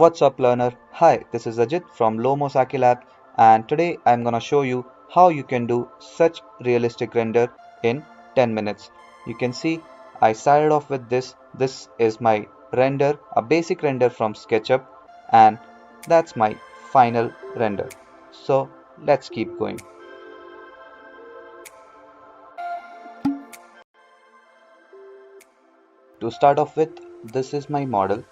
What's up, learner? Hi, this is Ajit from Lomosaki Lab, and today I'm gonna show you how you can do such realistic render in 10 minutes. You can see I started off with this. This is my render, a basic render from Skechup, and that's my final render. So let's keep going. To start off with, this is my model.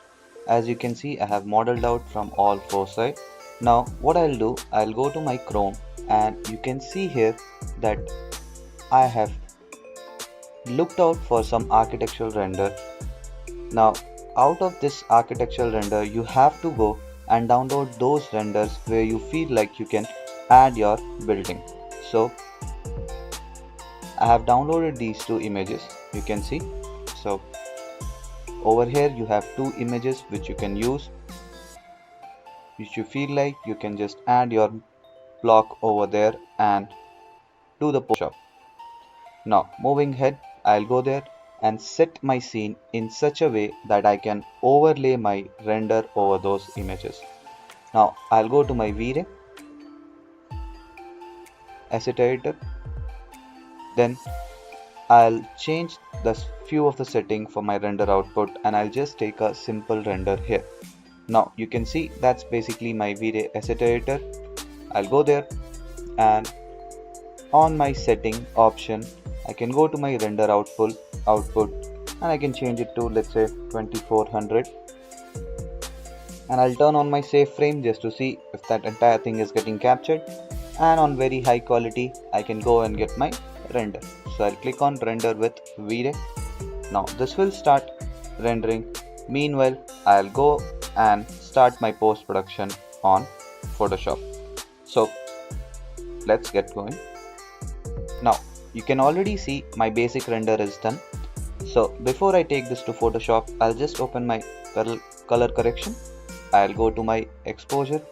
As you can see, I have modeled out from all four sides. Now what I'll do, I'll go to my Chrome and you can see here that I have looked out for some architectural render. Now out of this architectural render, you have to go and download those renders where you feel like you can add your building. So I have downloaded these two images, you can see. So over here you have two images which you can use, which you feel like you can just add your block over there and do the Photoshop. Now moving ahead, I'll go there and set my scene in such a way that I can overlay my render over those images. Now I'll go to my Vray asset editor, then I'll change the few of the setting for my render output and I'll just take a simple render here. Now you can see that's basically my Vray asset editor. I'll go there and on my setting option I can go to my render output and I can change it to, let's say, 2400, and I'll turn on my save frame just to see if that entire thing is getting captured, and on very high quality I can go and get my render. So I'll click on render with Vray. Now this will start rendering. Meanwhile I'll go and start my post-production on Photoshop. So let's get going. Now you can already see my basic render is done. So before I take this to Photoshop, I'll just open my color correction. I'll go to my exposure.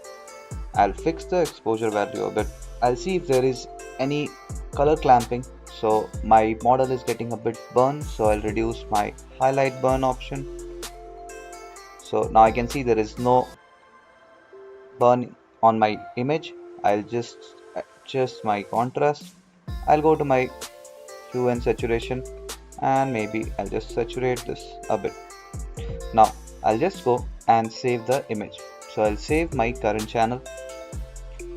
I'll fix the exposure value a bit. I'll see if there is any color clamping. So my model is getting a bit burned, so I'll reduce my highlight burn option. So now I can see there is no burn on my image. I'll just adjust my contrast. I'll go to my hue and saturation and maybe I'll just saturate this a bit. Now I'll just go and save the image. So I'll save my current channel.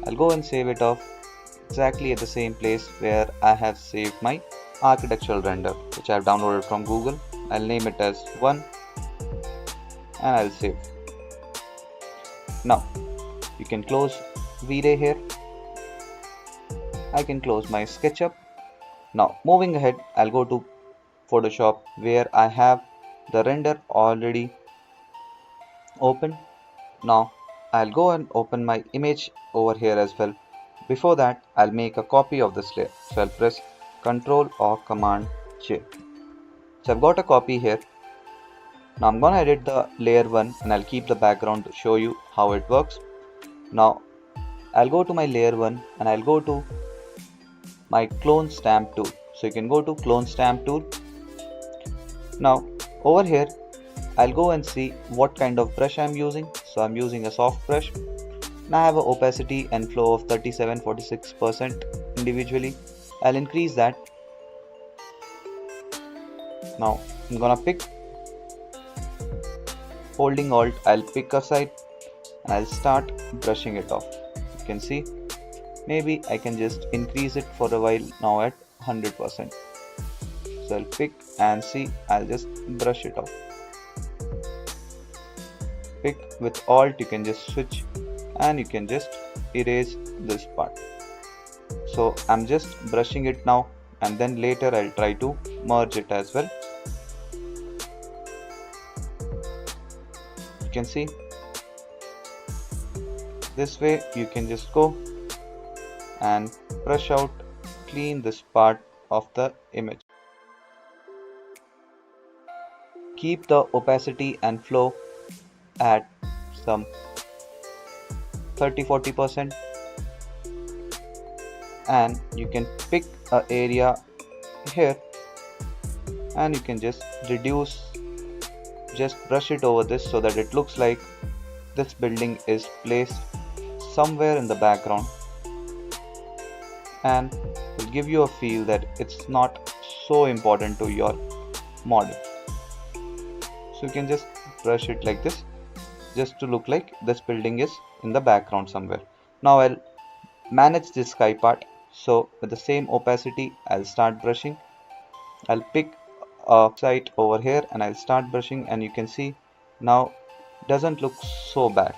I'll go and save it off exactly at the same place where I have saved my architectural render, which I have downloaded from Google. I'll name it as 1 and I'll save. Now you can close Vray here. I can close my Sketchup. Now moving ahead, I'll go to Photoshop where I have the render already open. Now I'll go and open my image over here as well. Before that, I'll make a copy of this layer. So I'll press Ctrl or Command J. So I've got a copy here. Now I'm gonna edit the layer 1 and I'll keep the background to show you how it works. Now I'll go to my layer 1 and I'll go to my clone stamp tool. So you can go to clone stamp tool. Now over here I'll go and see what kind of brush I'm using. So I'm using a soft brush. Now I have an opacity and flow of 37-46% individually. I'll increase that. Now I'm gonna pick, holding Alt, I'll pick a side and I'll start brushing it off. You can see maybe I can just increase it for a while now at 100%. So I'll pick and see, I'll just brush it off. Pick with Alt, you can just switch and you can just erase this part. So I'm just brushing it now and then later I'll try to merge it as well. You can see this way you can just go and brush out, clean this part of the image. Keep the opacity and flow at some 30-40% and you can pick an area here and you can just reduce, just brush it over this so that it looks like this building is placed somewhere in the background, and will give you a feel that it's not so important to your model. So you can just brush it like this, just to look like this building is in the background somewhere. Now I'll manage this sky part. So with the same opacity, I'll start brushing. I'll pick a site over here and I'll start brushing, and you can see now doesn't look so bad.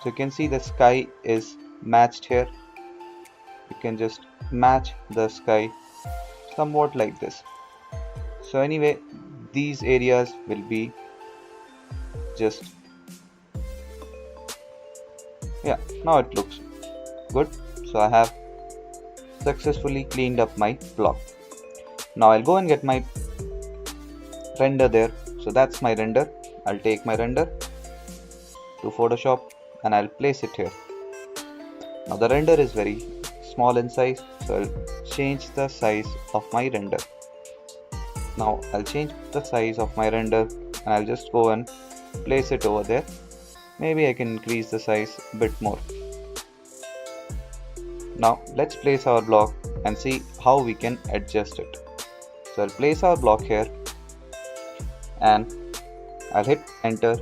So you can see the sky is matched here. You can just match the sky somewhat like this. So anyway, these areas will be just, yeah, now it looks good. So I have successfully cleaned up my block. Now I'll go and get my render there. So that's my render. I'll take my render to Photoshop and I'll place it here. Now the render is very small in size, so I'll change the size of my render. Now I'll change the size of my render and I'll just go and place it over there. Maybe I can increase the size a bit more. Now let's place our block and see how we can adjust it. So I'll place our block here and I'll hit enter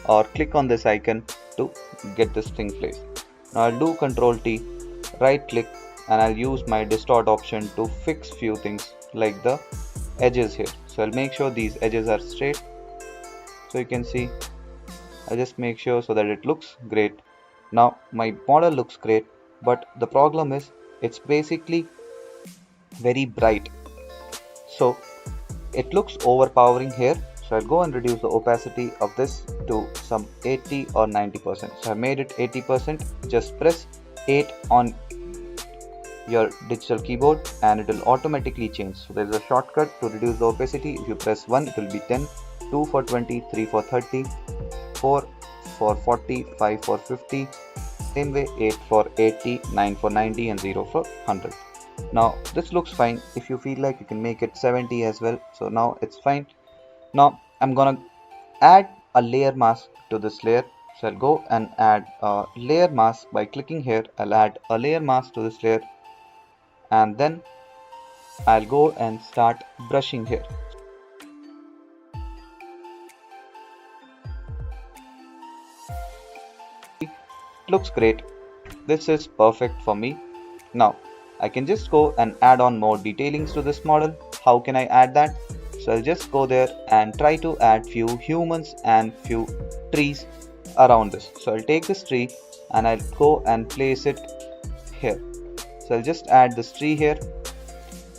or click on this icon to get this thing placed. Now I'll do Ctrl T, right click, and I'll use my distort option to fix few things like the edges here. So I'll make sure these edges are straight. So you can see I'll just make sure so that it looks great. Now my model looks great, but the problem is it's basically very bright. So it looks overpowering here. So I'll go and reduce the opacity of this to some 80 or 90%. So I made it 80%. Just press 8 on your digital keyboard and it will automatically change. So there is a shortcut to reduce the opacity. If you press 1, it will be 10, 2 for 20, 3 for 30, 4 for 40, 5 for 50, same way 8 for 80, 9 for 90 and 0 for 100. Now this looks fine. If you feel like you can make it 70 as well. So now it's fine. Now I'm gonna add a layer mask to this layer. So I'll go and add a layer mask by clicking here. I'll add a layer mask to this layer and then I'll go and start brushing here. It looks great. This is perfect for me. Now I can just go and add on more detailings to this model. How can I add that? So I'll just go there and try to add few humans and few trees around this. So I'll take this tree and I'll go and place it here. So I'll just add this tree here.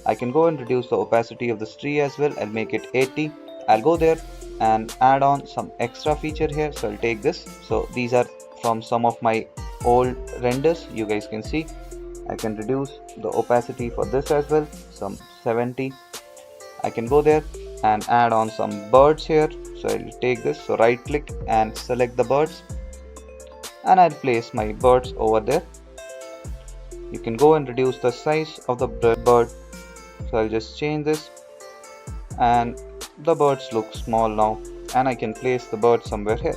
I can go and reduce the opacity of this tree as well. I'll make it 80. I'll go there and add on some extra feature here. So I'll take this. So these are from some of my old renders. You guys can see I can reduce the opacity for this as well, some 70. I can go there and add on some birds here. So I'll take this, so right click and select the birds and I'll place my birds over there. You can go and reduce the size of the bird. So I'll just change this and the birds look small now and I can place the bird somewhere here.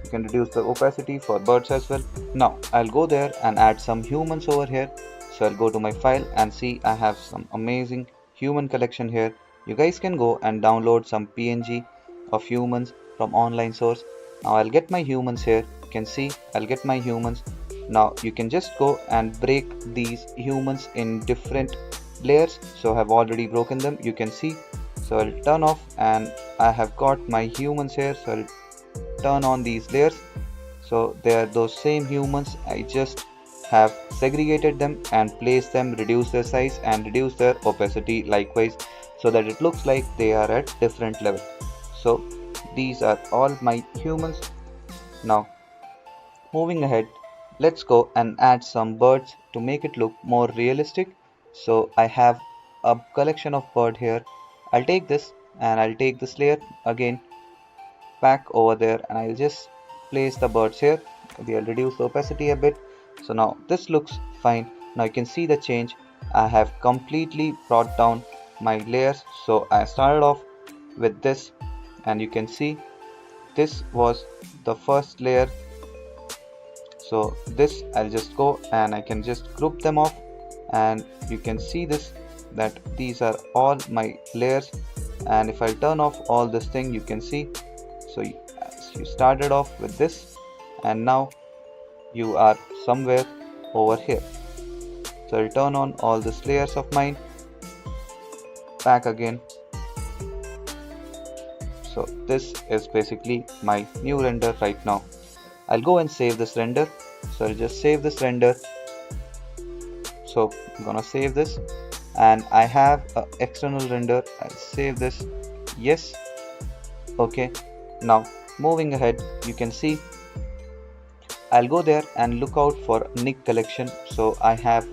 You can reduce the opacity for birds as well. Now I'll go there and add some humans over here. So I'll go to my file and see I have some amazing human collection here. You guys can go and download some PNG of humans from online source. Now I'll get my humans here. You can see I'll get my humans. Now you can just go and break these humans in different layers. So I have already broken them, you can see. So I'll turn off and I have got my humans here. So I'll turn on these layers. So they are those same humans. I just have segregated them and placed them, reduce their size and reduce their opacity likewise, so that it looks like they are at different level. So these are all my humans. Now moving ahead, let's go and add some birds to make it look more realistic. So I have a collection of bird here. I'll take this and I'll take this layer again back over there and I'll just place the birds here. Maybe I'll reduce the opacity a bit. So now this looks fine. Now you can see the change. I have completely brought down my layers. So I started off with this and you can see this was the first layer. So this I'll just go and I can just group them off, and you can see this, that these are all my layers. And if I turn off all this thing, you can see, so you started off with this and now you are somewhere over here. So I'll turn on all these layers of mine, back again. So this is basically my new render right now. I'll go and save this render. So I'll just save this render. So I'm gonna save this, and I have an external render. I'll save this. Yes. Okay. Now moving ahead, you can see I'll go there and look out for Nik Collection. So I have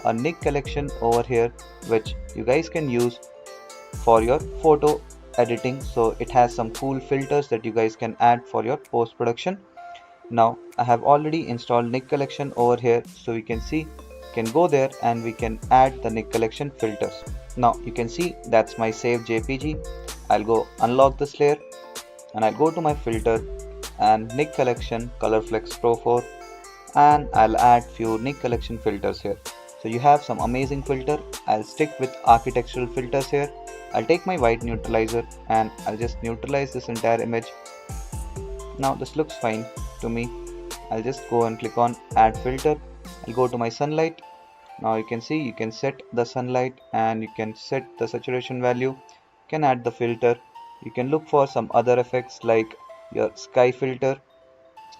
a Nik Collection over here, which you guys can use for your photo editing. So it has some cool filters that you guys can add for your post production. Now I have already installed Nik Collection over here, so we can see, can go there and we can add the Nik Collection filters. Now you can see that's my saved JPG. I'll go unlock this layer and I'll go to my filter and Nik Collection Color Flex Pro 4, and I'll add few Nik Collection filters here. So you have some amazing filter. I'll stick with architectural filters here. I'll take my white neutralizer and I'll just neutralize this entire image. Now this looks fine to me. I'll just go and click on add filter. I'll go to my sunlight. Now you can see, you can set the sunlight and you can set the saturation value. You can add the filter. You can look for some other effects like your sky filter.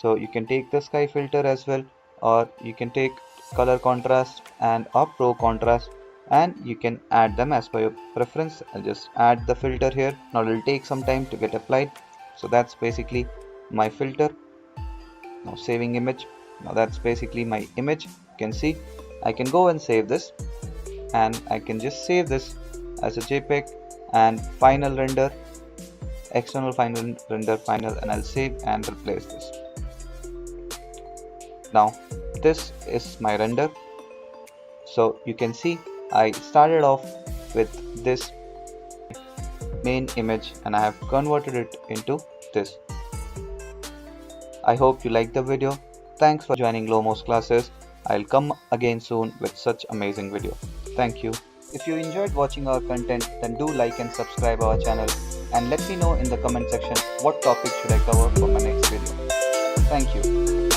So you can take the sky filter as well, or you can take color contrast and or pro contrast, and you can add them as per your preference. I'll just add the filter here. Now it will take some time to get applied. So that's basically my filter. Now saving image. Now that's basically my image. You can see I can go and save this, and I can just save this as a JPEG and final render, external final render final, and I'll save and replace this. Now this is my render. So you can see I started off with this main image and I have converted it into this. I hope you liked the video. Thanks for joining Lomos classes. I'll come again soon with such amazing video. Thank you. If you enjoyed watching our content, then do like and subscribe our channel, and let me know in the comment section what topic should I cover for my next video. Thank you.